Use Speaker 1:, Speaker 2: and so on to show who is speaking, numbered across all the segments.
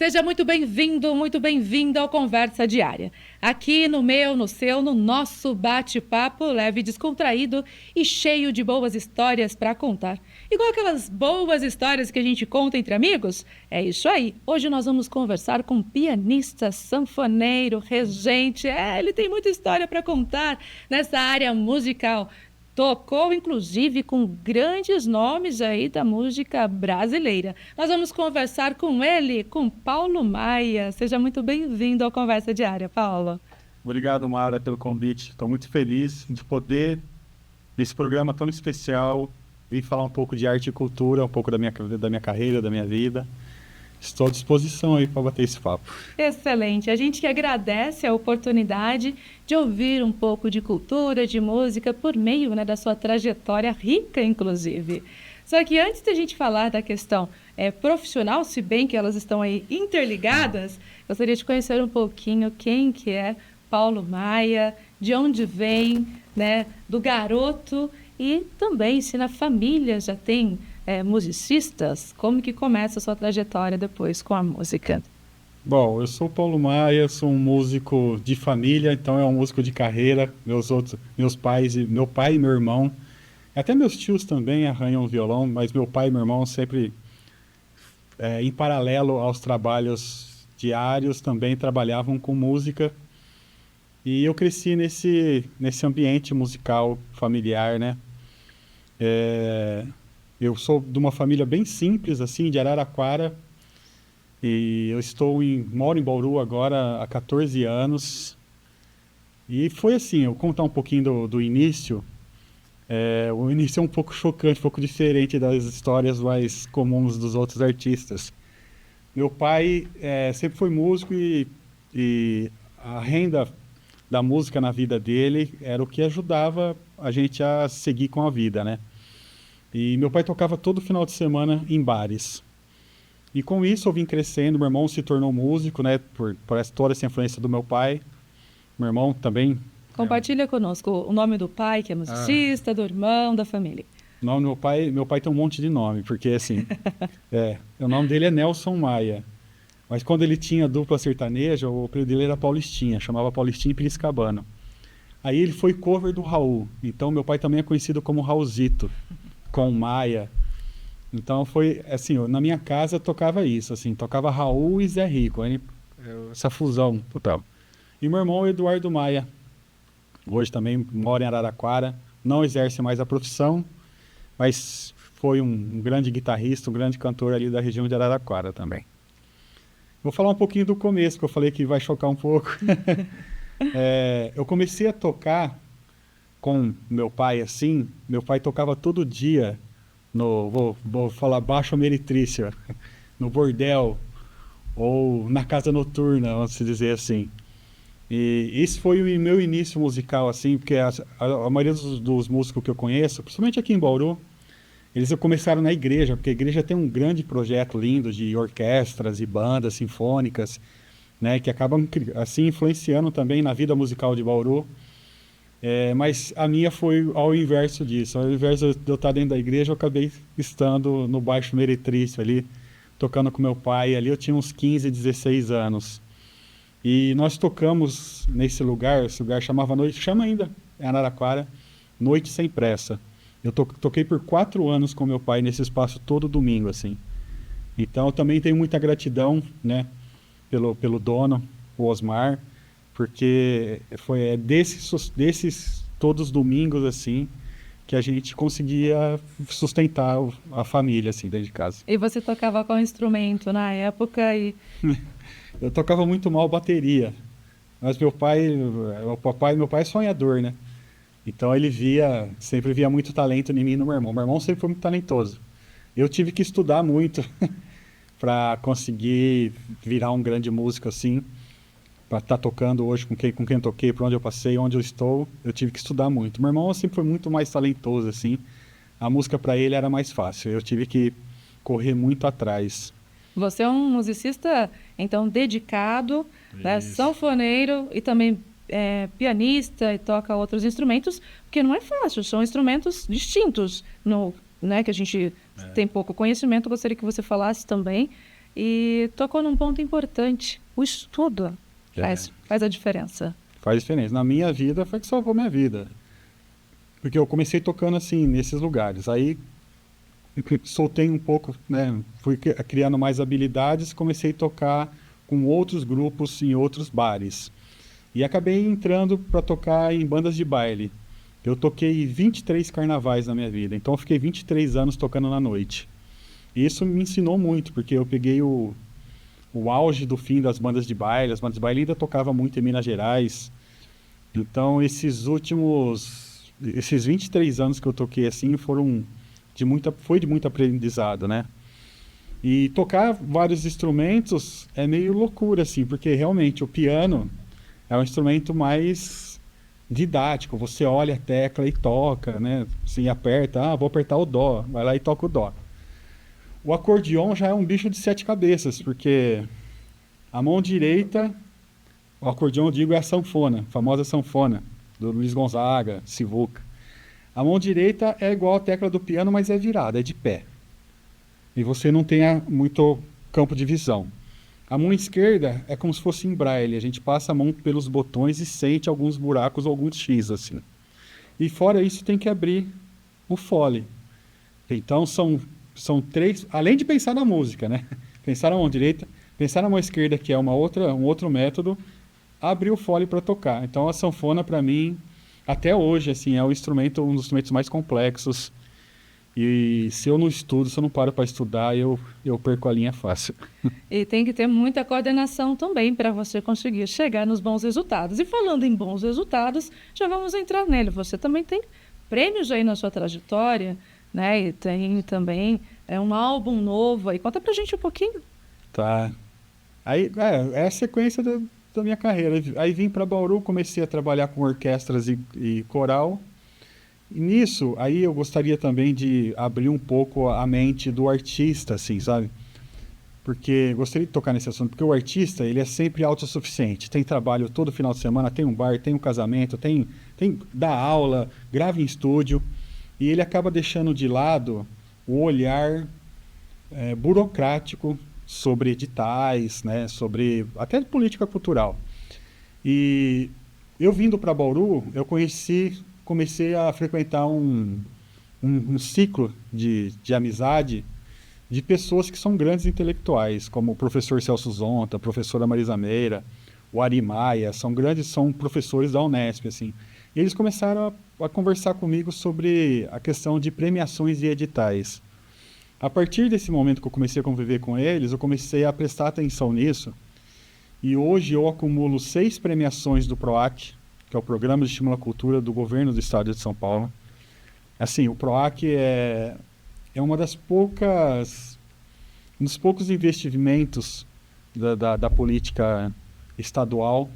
Speaker 1: Seja muito bem-vindo, muito bem-vinda ao Conversa Diária. Aqui no meu, no seu, no nosso bate-papo leve e descontraído e cheio de boas histórias para contar. Igual aquelas boas histórias que a gente conta entre amigos? É isso aí. Hoje nós vamos conversar com um pianista, sanfoneiro, regente. Ele tem muita história para contar nessa área musical. Tocou, inclusive, com grandes nomes aí da música brasileira. Nós vamos conversar com ele, com Paulo Maia. Seja muito bem-vindo ao Conversa Diária, Paulo.
Speaker 2: Obrigado, Mara, pelo convite. Estou muito feliz de poder, nesse programa tão especial, vir falar um pouco de arte e cultura, um pouco da minha carreira, da minha vida. Estou à disposição aí para bater esse papo.
Speaker 1: Excelente. A gente que agradece a oportunidade de ouvir um pouco de cultura, de música, por meio, da sua trajetória rica, inclusive. Só que antes da gente falar da questão profissional, se bem que elas estão aí interligadas, gostaria de conhecer um pouquinho quem que é Paulo Maia, de onde vem, do garoto, e também se na família já tem musicistas, como que começa a sua trajetória depois com a música?
Speaker 2: Bom, eu sou Paulo Maia, sou um músico de família, então é um músico de carreira. Meus pais, meu pai e meu irmão, até meus tios também arranham violão, mas meu pai e meu irmão sempre, em paralelo aos trabalhos diários, também trabalhavam com música. E eu cresci nesse ambiente musical familiar, né? Eu sou de uma família bem simples, assim, de Araraquara, e eu moro em Bauru agora há 14 anos, e foi assim, eu vou contar um pouquinho do início. O início é um pouco chocante, um pouco diferente das histórias mais comuns dos outros artistas. Meu pai sempre foi músico e a renda da música na vida dele era o que ajudava a gente a seguir com a vida, né? E meu pai tocava todo final de semana em bares. E com isso eu vim crescendo, meu irmão se tornou músico, né? Por toda essa influência do meu pai. Meu irmão também.
Speaker 1: Compartilha conosco o nome do pai, que é musicista, do irmão, da família.
Speaker 2: O nome do meu pai tem um monte de nome, porque assim, o nome dele é Nelson Maia. Mas quando ele tinha dupla sertaneja, o apelido dele era Paulistinha, chamava Paulistinha e Piracicabano. Aí ele foi cover do Raul, então meu pai também é conhecido como Raulzito, com Maia. Então foi assim, na minha casa tocava isso, assim, tocava Raul e Zé Rico, aí, essa fusão total. E meu irmão Eduardo Maia, hoje também mora em Araraquara, não exerce mais a profissão, mas foi um grande guitarrista, um grande cantor ali da região de Araraquara também. Vou falar um pouquinho do começo, que eu falei que vai chocar um pouco. Eu comecei a tocar com meu pai, assim, meu pai tocava todo dia vou falar baixo meretrícia, no bordel, ou na casa noturna, vamos dizer assim. E esse foi o meu início musical, assim, porque a maioria dos músicos que eu conheço, principalmente aqui em Bauru, eles começaram na igreja, porque a igreja tem um grande projeto lindo de orquestras e bandas sinfônicas, né, que acabam, assim, influenciando também na vida musical de Bauru. Mas a minha foi ao inverso disso. Ao invés de eu estar dentro da igreja, eu acabei estando no baixo meretrício ali, tocando com meu pai. Ali eu tinha uns 15, 16 anos. E nós tocamos nesse lugar, esse lugar chamava chama ainda, em Araraquara, Noite Sem Pressa. Eu toquei por 4 anos com meu pai nesse espaço todo domingo, assim. Então eu também tenho muita gratidão, né, pelo dono, o Osmar, porque foi desses todos os domingos, assim, que a gente conseguia sustentar a família, assim, dentro de casa.
Speaker 1: E você tocava qual instrumento na época?
Speaker 2: Eu tocava muito mal bateria, mas meu pai é sonhador, né? Então ele sempre via muito talento em mim e no meu irmão. Meu irmão sempre foi muito talentoso. Eu tive que estudar muito para conseguir virar um grande músico, assim, para estar tocando hoje com quem eu toquei, por onde eu passei, onde eu estou. Eu tive que estudar muito. Meu irmão sempre foi muito mais talentoso, assim. A música para ele era mais fácil. Eu tive que correr muito atrás.
Speaker 1: Você é um musicista, então, dedicado, né, sanfoneiro e também pianista e toca outros instrumentos, porque não é fácil, são instrumentos distintos, que a gente tem pouco conhecimento. Gostaria que você falasse também E tocou num ponto importante. O estudo faz a diferença.
Speaker 2: Faz diferença. Na minha vida foi que salvou minha vida. Porque eu comecei tocando assim, nesses lugares. Aí soltei um pouco, né? Fui criando mais habilidades, comecei a tocar com outros grupos em outros bares. E acabei entrando para tocar em bandas de baile. Eu toquei 23 carnavais na minha vida, então eu fiquei 23 anos tocando na noite. E isso me ensinou muito, porque eu peguei o auge do fim das bandas de baile. As bandas de baile ainda tocavam muito em Minas Gerais. Então esses 23 anos que eu toquei assim foi de muito aprendizado, né? E tocar vários instrumentos é meio loucura, assim, porque realmente o piano é um instrumento mais didático. Você olha a tecla e toca, né? Assim, aperta, vou apertar o dó, vai lá e toca o dó. O acordeon já é um bicho de 7 cabeças, porque a mão direita, o acordeon, eu digo, é a sanfona, a famosa sanfona, do Luiz Gonzaga, Sivuca. A mão direita é igual a tecla do piano, mas é virada, é de pé. E você não tem muito campo de visão. A mão esquerda é como se fosse em braille. A gente passa a mão pelos botões e sente alguns buracos ou alguns X, assim. E fora isso, tem que abrir o fole. Então, são 3... Além de pensar na música, né? Pensar na mão direita, pensar na mão esquerda, que é um outro método, abrir o fole para tocar. Então, a sanfona, para mim, até hoje, assim, é um dos instrumentos mais complexos. E se eu não estudo, se eu não paro para estudar, eu perco a linha fácil.
Speaker 1: E tem que ter muita coordenação também para você conseguir chegar nos bons resultados. E falando em bons resultados, já vamos entrar nele. Você também tem prêmios aí na sua trajetória, né? E tem também um álbum novo aí. Conta pra gente um pouquinho.
Speaker 2: Tá. Aí, é a sequência da minha carreira. Aí vim para Bauru, comecei a trabalhar com orquestras e coral. E nisso, aí eu gostaria também de abrir um pouco a mente do artista, assim, sabe? Porque gostaria de tocar nesse assunto, porque o artista, ele é sempre autossuficiente. Tem trabalho todo final de semana, tem um bar, tem um casamento, dá aula, grava em estúdio, e ele acaba deixando de lado o olhar burocrático sobre editais, né? Sobre até política cultural. E eu vindo para Bauru, eu comecei a frequentar um ciclo de amizade de pessoas que são grandes intelectuais, como o professor Celso Zonta, a professora Marisa Meira, o Ari Maia, são professores da Unesp, assim. E eles começaram a conversar comigo sobre a questão de premiações e editais. A partir desse momento que eu comecei a conviver com eles, eu comecei a prestar atenção nisso, e hoje eu acumulo 6 premiações do PROAC, que é o Programa de Estímulo à Cultura do Governo do Estado de São Paulo. Assim, o PROAC é um dos poucos investimentos da política estadual,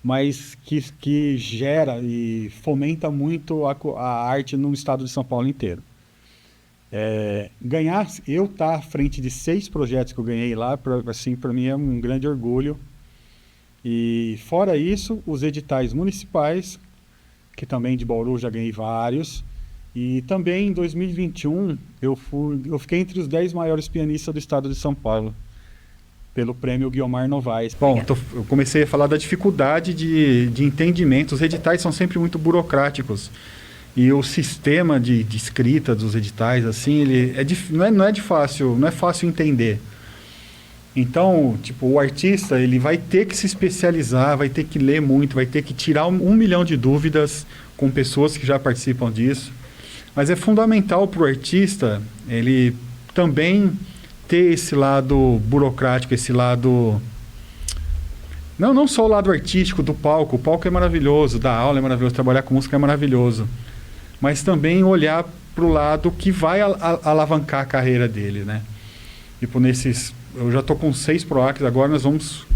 Speaker 2: mas que gera e fomenta muito a arte no estado de São Paulo inteiro. Eu estar à frente de 6 projetos que eu ganhei lá, para mim é um grande orgulho. E fora isso, os editais municipais, que também de Bauru já ganhei vários. E também em 2021 eu fiquei entre os 10 maiores pianistas do estado de São Paulo, pelo prêmio Guiomar Novaes. Bom, eu comecei a falar da dificuldade de entendimento. Os editais são sempre muito burocráticos. E o sistema de escrita dos editais, assim, ele não é fácil entender. Então, tipo, o artista, ele vai ter que se especializar, vai ter que ler muito, vai ter que tirar 1 milhão de dúvidas com pessoas que já participam disso. Mas é fundamental para o artista, ele também ter esse lado burocrático, esse lado... Não só o lado artístico do palco. O palco é maravilhoso, dar aula é maravilhoso, trabalhar com música é maravilhoso. Mas também olhar para o lado que vai alavancar a carreira dele, né? Tipo, eu já estou com 6 PROACs, agora nós vamos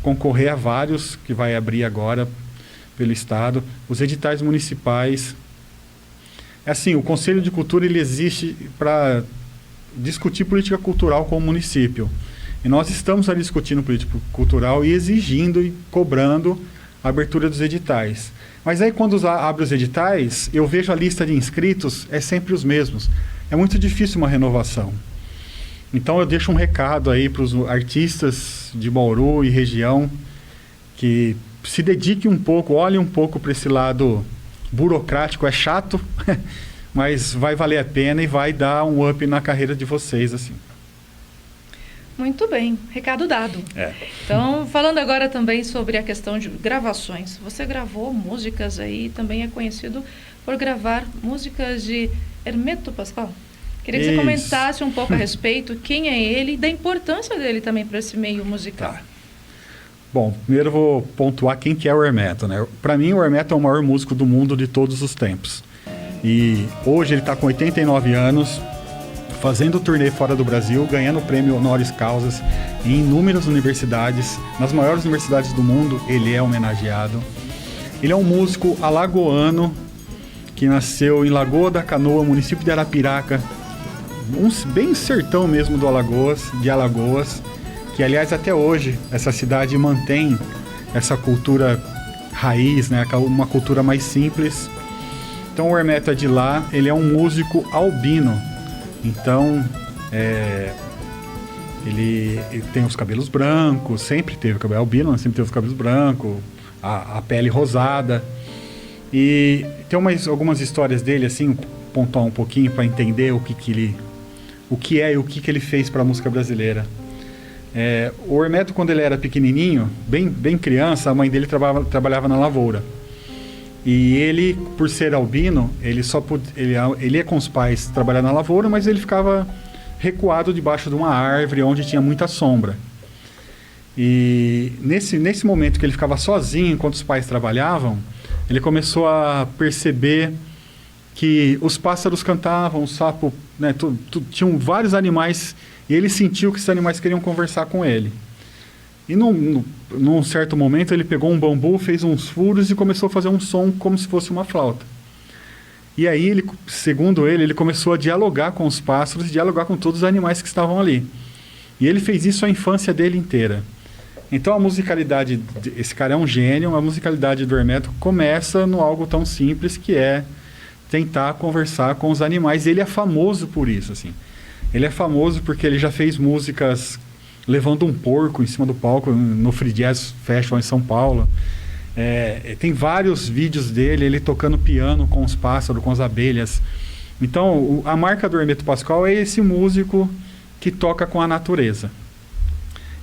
Speaker 2: concorrer a vários que vai abrir agora pelo estado. Os editais municipais. Assim, o Conselho de Cultura, ele existe para discutir política cultural com o município. E nós estamos ali discutindo política cultural e exigindo e cobrando a abertura dos editais. Mas aí quando abre os editais, eu vejo a lista de inscritos, é sempre os mesmos. É muito difícil uma renovação. Então eu deixo um recado aí para os artistas de Bauru e região que se dediquem um pouco, olhem um pouco para esse lado burocrático, é chato, mas vai valer a pena e vai dar um up na carreira de vocês, assim.
Speaker 1: Muito bem, recado dado. Então, falando agora também sobre a questão de gravações. Você gravou músicas aí, também é conhecido por gravar músicas de Hermeto Pascoal. Queria que você comentasse um pouco a respeito, quem é ele e da importância dele também para esse meio musical.
Speaker 2: Tá. Bom, primeiro eu vou pontuar quem que é o Hermeto, né? Para mim, o Hermeto é o maior músico do mundo de todos os tempos. E hoje ele está com 89 anos, fazendo turnê fora do Brasil, ganhando o prêmio honoris causas em inúmeras universidades. Nas maiores universidades do mundo, ele é homenageado. Ele é um músico alagoano, que nasceu em Lagoa da Canoa, município de Arapiraca, bem sertão mesmo de Alagoas, que aliás até hoje essa cidade mantém essa cultura raiz, né? Uma cultura mais simples. Então o Hermeto é de lá, ele é um músico albino, então ele tem os cabelos brancos, sempre teve o cabelo albino, sempre teve os cabelos brancos, a pele rosada. E tem algumas histórias dele, assim, pontuar um pouquinho para entender o que ele fez para a música brasileira. O Hermeto, quando ele era pequenininho, bem criança, a mãe dele trabalhava na lavoura. E ele, por ser albino, ele ia com os pais trabalhar na lavoura, mas ele ficava recuado debaixo de uma árvore onde tinha muita sombra. E nesse momento que ele ficava sozinho enquanto os pais trabalhavam, ele começou a perceber que os pássaros cantavam, o sapo, né, tinham vários animais, e ele sentiu que esses animais queriam conversar com ele. E num certo momento ele pegou um bambu, fez uns furos e começou a fazer um som como se fosse uma flauta. E aí, segundo ele começou a dialogar com os pássaros, dialogar com todos os animais que estavam ali. E ele fez isso a infância dele inteira. Então a musicalidade, esse cara é um gênio, a musicalidade do Hermeto começa no algo tão simples que é tentar conversar com os animais. Ele é famoso por isso, assim. Ele é famoso porque ele já fez músicas levando um porco em cima do palco no Free Jazz Festival em São Paulo. Tem vários vídeos dele, ele tocando piano com os pássaros, com as abelhas. Então a marca do Hermeto Pascoal é esse músico que toca com a natureza.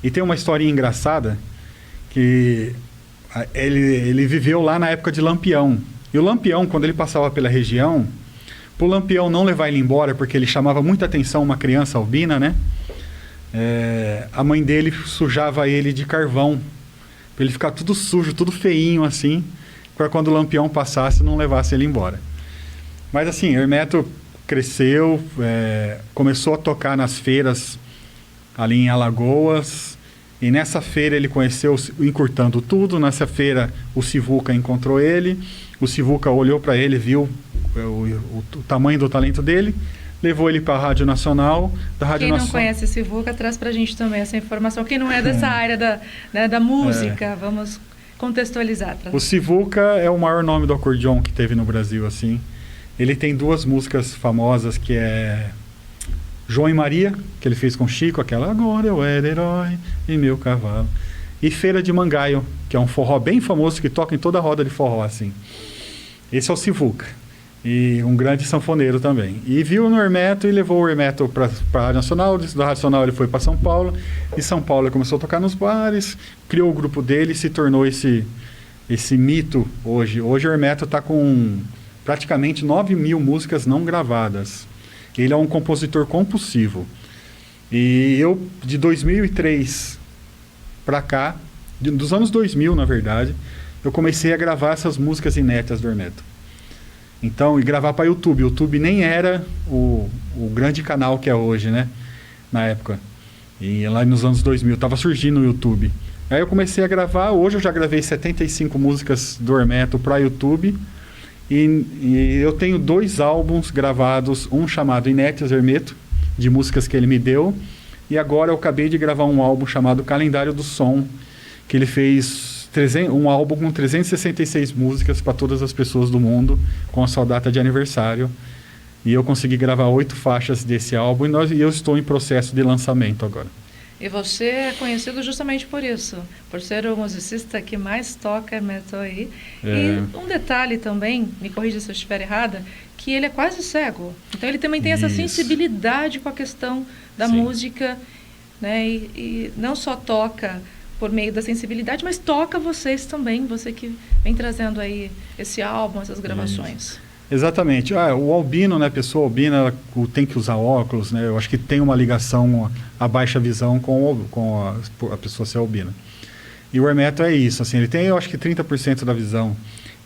Speaker 2: E tem uma historinha engraçada que ele viveu lá na época de Lampião. E o Lampião, quando ele passava pela região, para o Lampião não levar ele embora, porque ele chamava muita atenção uma criança albina, né? A mãe dele sujava ele de carvão, para ele ficar tudo sujo, tudo feinho assim, para quando o Lampião passasse não levasse ele embora. Mas assim, Hermeto cresceu, começou a tocar nas feiras ali em Alagoas, e nessa feira ele conheceu o Encurtando Tudo. Nessa feira o Sivuca encontrou ele, o Sivuca olhou para ele, viu o tamanho do talento dele, levou ele para a Rádio Nacional.
Speaker 1: Quem não conhece esse Sivuca, traz para a gente também essa informação. Quem não é dessa área da música, vamos contextualizar.
Speaker 2: O Sivuca é o maior nome do acordeon que teve no Brasil, assim. Ele tem duas músicas famosas, que é João e Maria, que ele fez com Chico, aquela Agora eu era herói e meu cavalo. E Feira de Mangaio, que é um forró bem famoso que toca em toda a roda de forró, assim. Esse é o Sivuca. E um grande sanfoneiro também. E viu no Hermeto e levou o Hermeto para a Rádio Nacional. Da Rádio Nacional ele foi para São Paulo. Em São Paulo ele começou a tocar nos bares, criou o grupo dele e se tornou esse mito hoje. Hoje o Hermeto está com praticamente 9.000 músicas não gravadas. Ele é um compositor compulsivo. E eu, de 2003 para cá, dos anos 2000, na verdade, eu comecei a gravar essas músicas inéditas do Hermeto. Então, e gravar para YouTube. O YouTube nem era o grande canal que é hoje, né? Na época. E lá nos anos 2000, estava surgindo o YouTube. Aí eu comecei a gravar. Hoje eu já gravei 75 músicas do Hermeto para YouTube. E eu tenho 2 álbuns gravados, um chamado Inéditas Hermeto, de músicas que ele me deu. E agora eu acabei de gravar um álbum chamado Calendário do Som, que ele fez um álbum com 366 músicas para todas as pessoas do mundo, com a sua data de aniversário. E eu consegui gravar 8 faixas desse álbum e eu estou em processo de lançamento agora.
Speaker 1: E você é conhecido justamente por isso, por ser o musicista que mais toca metal aí. E um detalhe também, me corrija se eu estiver errada, que ele é quase cego. Então ele também tem essa sensibilidade com a questão da música, né? E não só toca por meio da sensibilidade, mas toca vocês também, você que vem trazendo aí esse álbum, essas gravações.
Speaker 2: Exatamente. O albino, né, a pessoa albina, ela tem que usar óculos, né? Eu acho que tem uma ligação, a baixa visão com a pessoa ser albina. E o Hermeto é isso, assim, ele tem, eu acho que 30% da visão.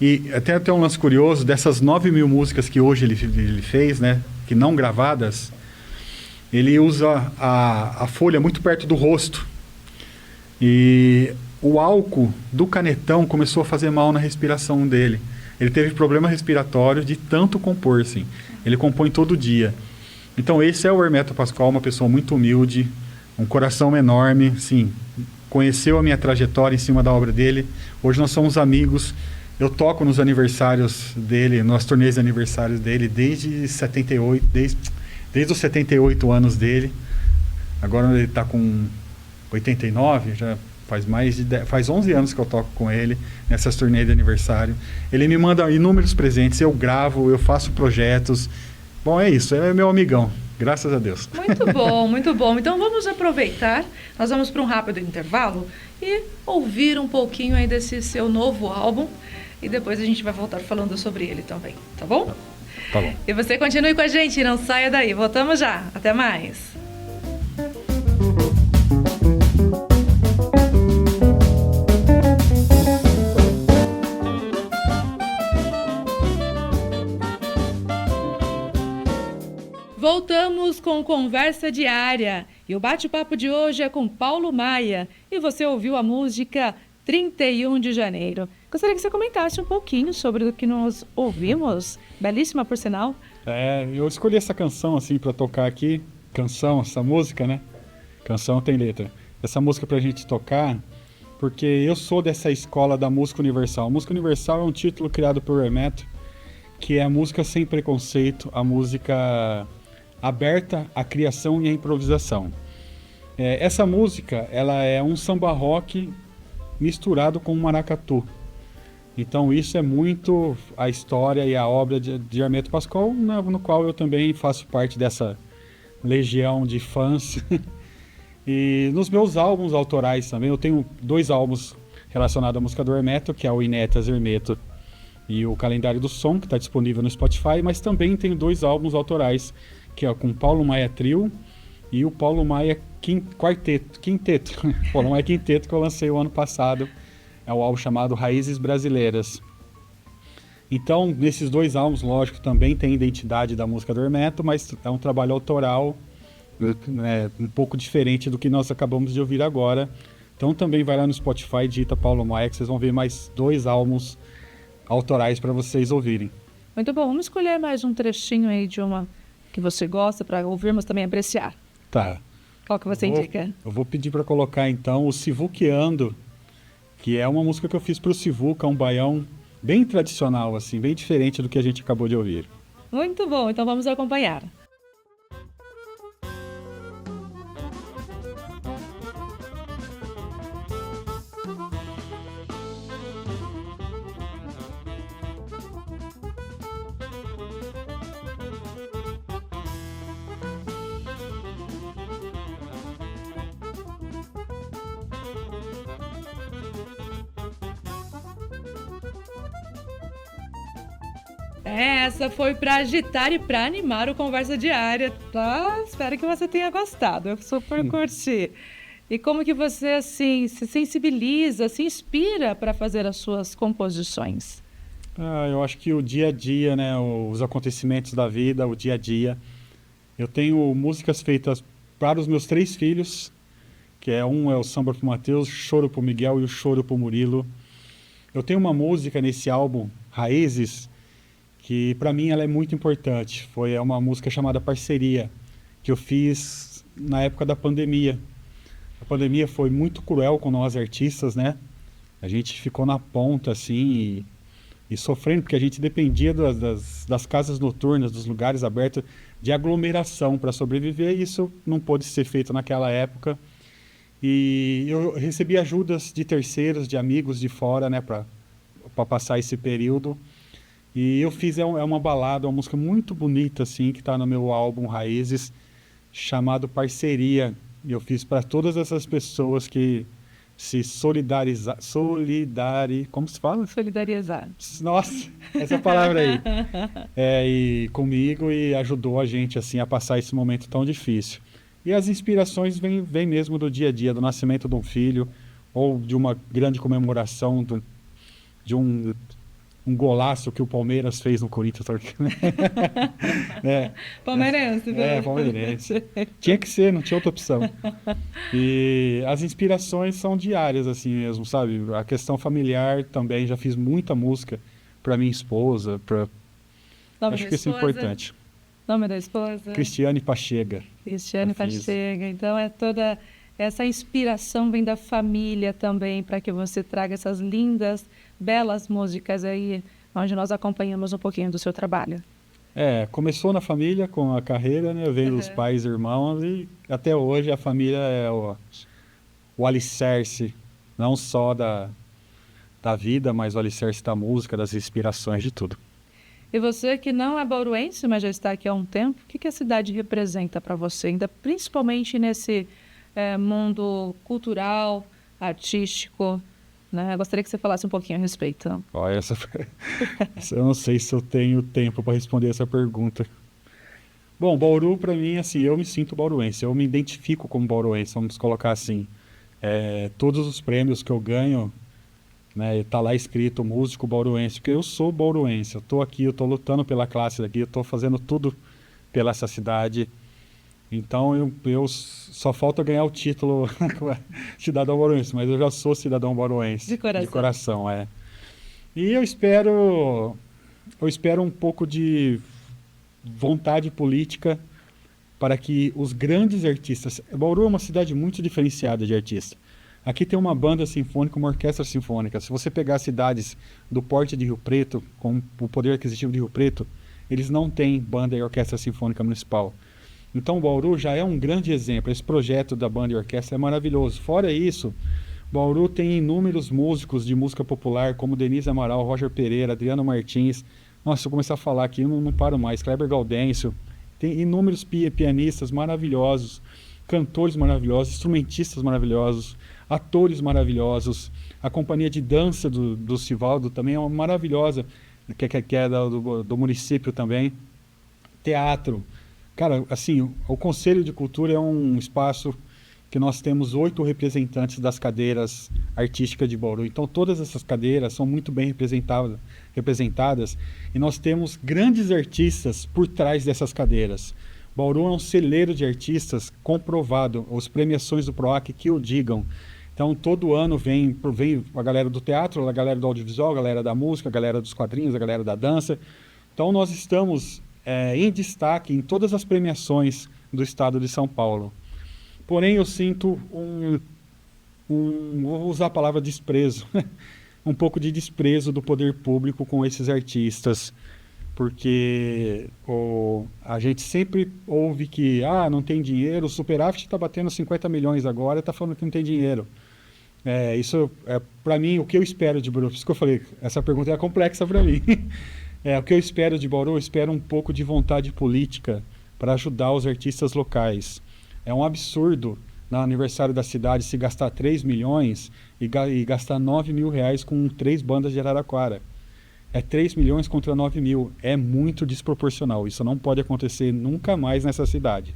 Speaker 2: E até tem um lance curioso, dessas 9.000 músicas que hoje ele fez, né, que não gravadas, ele usa a folha muito perto do rosto. E o álcool do canetão começou a fazer mal na respiração dele. Ele teve problema respiratório de tanto compor, assim. Ele compõe todo dia. Então esse é o Hermeto Pascoal, uma pessoa muito humilde, um coração enorme, sim. Conheceu a minha trajetória em cima da obra dele. Hoje nós somos amigos. Eu toco nos aniversários dele, nas turnês de aniversários dele, desde 78, desde os 78 anos dele. Agora ele está com 89, já faz 11 anos que eu toco com ele nessas turnês de aniversário. Ele me manda inúmeros presentes, eu gravo, eu faço projetos. Bom, é isso, ele é meu amigão, graças a Deus.
Speaker 1: Muito bom, muito bom. Então vamos aproveitar, nós vamos para um rápido intervalo e ouvir um pouquinho aí desse seu novo álbum e depois a gente vai voltar falando sobre ele também, tá bom?
Speaker 2: Tá bom.
Speaker 1: E você continue com a gente, não saia daí, voltamos já, até mais. Voltamos com Conversa Diária e o bate-papo de hoje é com Paulo Maia e você ouviu a música 31 de Janeiro. Gostaria que você comentasse um pouquinho sobre o que nós ouvimos, belíssima por sinal.
Speaker 2: Eu escolhi essa canção assim para tocar aqui, essa música, né? Canção tem letra. Essa música pra gente tocar, porque eu sou dessa escola da música universal. A música universal é um título criado por Hermeto, que é a música sem preconceito, a música aberta à criação e à improvisação. Essa música, ela é um samba rock misturado com um maracatu. Então isso é muito a história e a obra de Hermeto Pascoal, no qual eu também faço parte dessa legião de fãs. E nos meus álbuns autorais também, eu tenho 2 álbuns relacionados à música do Hermeto, que é o Inéditas Hermeto e o Calendário do Som, que está disponível no Spotify, mas também tenho 2 álbuns autorais, que é com o Paulo Maia Trio e o Paulo Maia Quinteto. Paulo Maia Quinteto, que eu lancei o ano passado. É o álbum chamado Raízes Brasileiras. Então, nesses 2 álbuns, lógico, também tem identidade da música do Hermeto, mas é um trabalho autoral, né, um pouco diferente do que nós acabamos de ouvir agora. Então também vai lá no Spotify, digita Paulo Maia, que vocês vão ver mais 2 álbuns autorais para vocês ouvirem.
Speaker 1: Muito bom, vamos escolher mais um trechinho aí de uma que você gosta para ouvirmos também apreciar.
Speaker 2: Tá.
Speaker 1: Qual que você indica?
Speaker 2: Eu vou pedir para colocar então o Sivuqueando, que é uma música que eu fiz para o Sivuca, um baião bem tradicional, assim, bem diferente do que a gente acabou de ouvir.
Speaker 1: Muito bom, então vamos acompanhar. Essa foi para agitar e para animar o Conversa Diária, tá? Espero que você tenha gostado, eu super curti. E como que você, assim, se sensibiliza, se inspira para fazer as suas composições?
Speaker 2: Eu acho que o dia a dia, né, os acontecimentos da vida, o dia a dia. Eu tenho músicas feitas para os meus 3 filhos, que é o Samba pro Matheus, Choro pro Miguel e o Choro pro Murilo. Eu tenho uma música nesse álbum, Raízes, que para mim ela é muito importante. É uma música chamada Parceria, que eu fiz na época da pandemia. A pandemia foi muito cruel com nós artistas, né? A gente ficou na ponta, assim, e e sofrendo, porque a gente dependia das casas noturnas, dos lugares abertos, de aglomeração para sobreviver, e isso não pôde ser feito naquela época. E eu recebi ajudas de terceiros, de amigos de fora, né, para passar esse período. E eu fiz uma balada, uma música muito bonita, assim, que está no meu álbum Raízes, chamado Parceria. E eu fiz para todas essas pessoas que se como se fala?
Speaker 1: Solidarizar.
Speaker 2: Nossa, essa palavra aí. E comigo, e ajudou a gente, assim, a passar esse momento tão difícil. E as inspirações vêm mesmo do dia a dia, do nascimento de um filho, ou de uma grande comemoração, de um golaço que o Palmeiras fez no Corinthians.
Speaker 1: Palmeirense,
Speaker 2: palmeirense. Tinha que ser, não tinha outra opção. E as inspirações são diárias, assim mesmo, sabe? A questão familiar também, já fiz muita música para minha esposa, acho que isso é importante.
Speaker 1: Nome da esposa?
Speaker 2: Cristiane Pachega.
Speaker 1: Cristiane Pachega. Então, toda essa inspiração vem da família também, para que você traga essas lindas, belas músicas aí, onde nós acompanhamos um pouquinho do seu trabalho.
Speaker 2: Começou na família, com a carreira, né? Vem dos pais e irmãos, e até hoje a família é o alicerce, não só da vida, mas o alicerce da música, das inspirações, de tudo.
Speaker 1: E você que não é bauruense, mas já está aqui há um tempo, o que a cidade representa para você, ainda principalmente nesse mundo cultural, artístico, né? Eu gostaria que você falasse um pouquinho a respeito.
Speaker 2: Olha, eu não sei se eu tenho tempo para responder essa pergunta. Bom, Bauru, para mim, assim, eu me sinto bauruense, eu me identifico como bauruense, vamos colocar assim. Todos os prêmios que eu ganho, né, tá lá escrito músico bauruense, porque eu sou bauruense, eu tô aqui, eu tô lutando pela classe daqui, eu tô fazendo tudo pela essa cidade. Então eu só falta ganhar o título cidadão bauruense, mas eu já sou cidadão bauruense.
Speaker 1: De coração.
Speaker 2: De coração, E eu espero um pouco de vontade política para que os grandes artistas... Bauru é uma cidade muito diferenciada de artistas. Aqui tem uma banda sinfônica, uma orquestra sinfônica. Se você pegar cidades do porte de Rio Preto, com o poder aquisitivo de Rio Preto, eles não têm banda e orquestra sinfônica municipal. Então, Bauru já é um grande exemplo. Esse projeto da banda e orquestra é maravilhoso. Fora isso, Bauru tem inúmeros músicos de música popular, como Denise Amaral, Roger Pereira, Adriano Martins. Nossa, se eu começar a falar aqui, eu não paro mais. Kleber Gaudêncio. Tem inúmeros pianistas maravilhosos, cantores maravilhosos, instrumentistas maravilhosos, atores maravilhosos. A companhia de dança do Sivaldo também é uma maravilhosa, que é do município também. Teatro. Cara, assim, o Conselho de Cultura é um espaço que nós temos 8 representantes das cadeiras artísticas de Bauru. Então, todas essas cadeiras são muito bem representadas e nós temos grandes artistas por trás dessas cadeiras. Bauru é um celeiro de artistas comprovado, as premiações do PROAC que o digam. Então, todo ano vem a galera do teatro, a galera do audiovisual, a galera da música, a galera dos quadrinhos, a galera da dança. Então, nós estamos em destaque em todas as premiações do estado de São Paulo. Porém, eu sinto vou usar a palavra desprezo, um pouco de desprezo do poder público com esses artistas, porque a gente sempre ouve que não tem dinheiro, o superávit está batendo 50 milhões agora, está falando que não tem dinheiro. Isso é, para mim, o que eu espero de Bauru. Por isso que eu falei, essa pergunta é complexa para mim. O que eu espero de Bauru, eu espero um pouco de vontade política para ajudar os artistas locais. É um absurdo, no aniversário da cidade, se gastar 3 milhões e gastar 9 mil reais com 3 bandas de Araraquara. 3 milhões contra 9 mil. É muito desproporcional. Isso não pode acontecer nunca mais nessa cidade.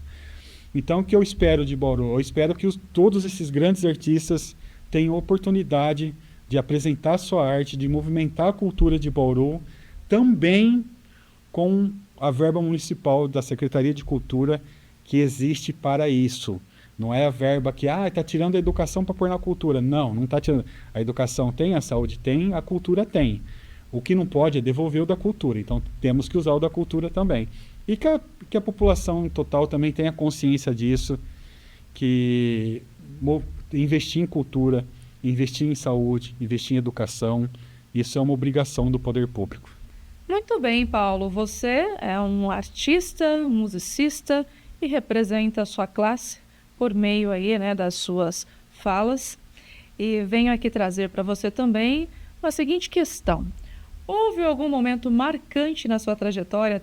Speaker 2: Então, o que eu espero de Bauru? Eu espero que todos esses grandes artistas tenham oportunidade de apresentar sua arte, de movimentar a cultura de Bauru, também com a verba municipal da Secretaria de Cultura que existe para isso. Não é a verba que está tirando a educação para pôr na cultura. Não está tirando. A educação tem, a saúde tem, a cultura tem. O que não pode é devolver o da cultura. Então, temos que usar o da cultura também. E que a população total também tenha consciência disso, que investir em cultura, investir em saúde, investir em educação, Isso é uma obrigação do poder público.
Speaker 1: Muito bem, Paulo. Você é um artista, um musicista e representa a sua classe por meio aí, né, das suas falas. E venho aqui trazer para você também a seguinte questão. Houve algum momento marcante na sua trajetória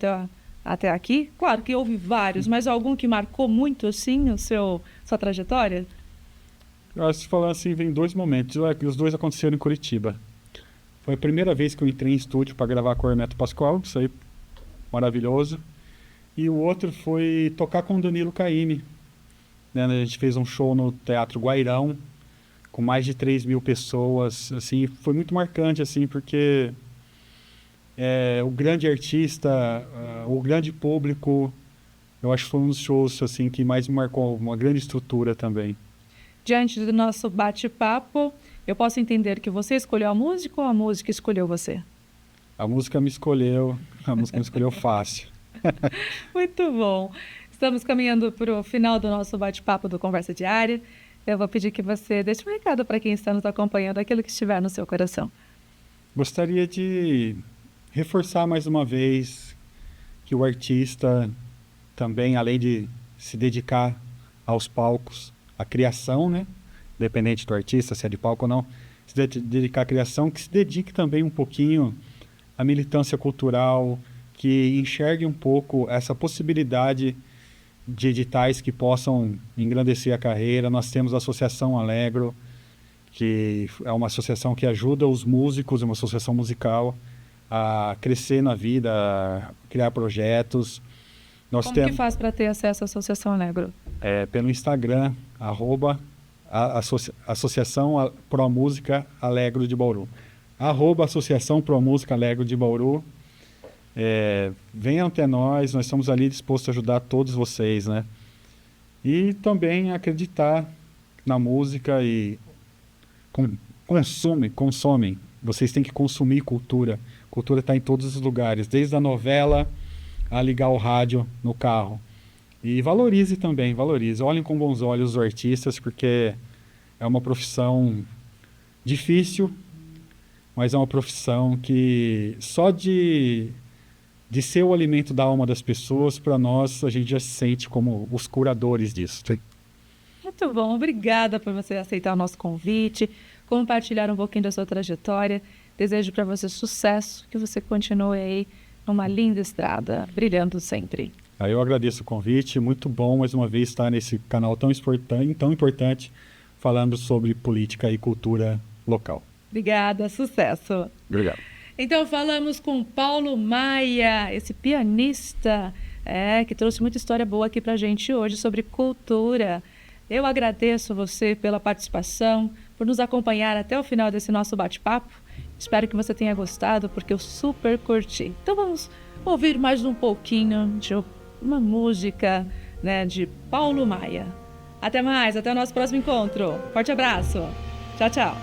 Speaker 1: até aqui? Claro que houve vários, mas algum que marcou muito, assim, sua trajetória?
Speaker 2: Eu acho que falando assim, vem dois momentos. Os dois aconteceram em Curitiba. Foi a primeira vez que eu entrei em estúdio para gravar com o Hermeto Pascoal, isso aí, maravilhoso. E o outro foi tocar com o Danilo Caymmi, né? A gente fez um show no Teatro Guairão, com mais de 3.000 pessoas, assim, foi muito marcante, assim, porque o grande artista, o grande público, eu acho que foi um dos shows, assim, que mais me marcou, uma grande estrutura também.
Speaker 1: Diante do nosso bate-papo, eu posso entender que você escolheu a música ou a música escolheu você?
Speaker 2: A música me escolheu fácil.
Speaker 1: Muito bom. Estamos caminhando para o final do nosso bate-papo do Conversa Diária. Eu vou pedir que você deixe um recado para quem está nos acompanhando, aquilo que estiver no seu coração.
Speaker 2: Gostaria de reforçar mais uma vez que o artista também, além de se dedicar aos palcos, à criação, né? Independente do artista, se é de palco ou não, se dedicar à criação, que se dedique também um pouquinho à militância cultural, que enxergue um pouco essa possibilidade de editais que possam engrandecer a carreira. Nós temos a Associação Alegro, que é uma associação que ajuda os músicos, uma associação musical, a crescer na vida, a criar projetos.
Speaker 1: Como que faz para ter acesso à Associação Alegro?
Speaker 2: Pelo Instagram, Associação Pro Música Alegro de Bauru. Associação Pro Música Alegro de Bauru. Venham até nós estamos ali dispostos a ajudar todos vocês, né? E também acreditar na música e consomem. Vocês têm que consumir cultura. Cultura está em todos os lugares, desde a novela a ligar o rádio no carro. E valorize também, valorize. Olhem com bons olhos os artistas, porque é uma profissão difícil, mas é uma profissão que só de ser o alimento da alma das pessoas, para nós, a gente já se sente como os curadores disso.
Speaker 1: Muito bom, obrigada por você aceitar o nosso convite, compartilhar um pouquinho da sua trajetória. Desejo para você sucesso, que você continue aí numa linda estrada, brilhando sempre.
Speaker 2: Eu agradeço o convite, muito bom mais uma vez estar nesse canal tão importante, falando sobre política e cultura local.
Speaker 1: Obrigada, sucesso.
Speaker 2: Obrigado.
Speaker 1: Então falamos com Paulo Maia, esse pianista que trouxe muita história boa aqui para a gente hoje sobre cultura. Eu agradeço você pela participação, por nos acompanhar até o final desse nosso bate-papo. Espero que você tenha gostado, porque eu super curti. Então vamos ouvir mais um pouquinho de uma música, né, de Paulo Maia. Até mais, até o nosso próximo encontro. Forte abraço. Tchau, tchau.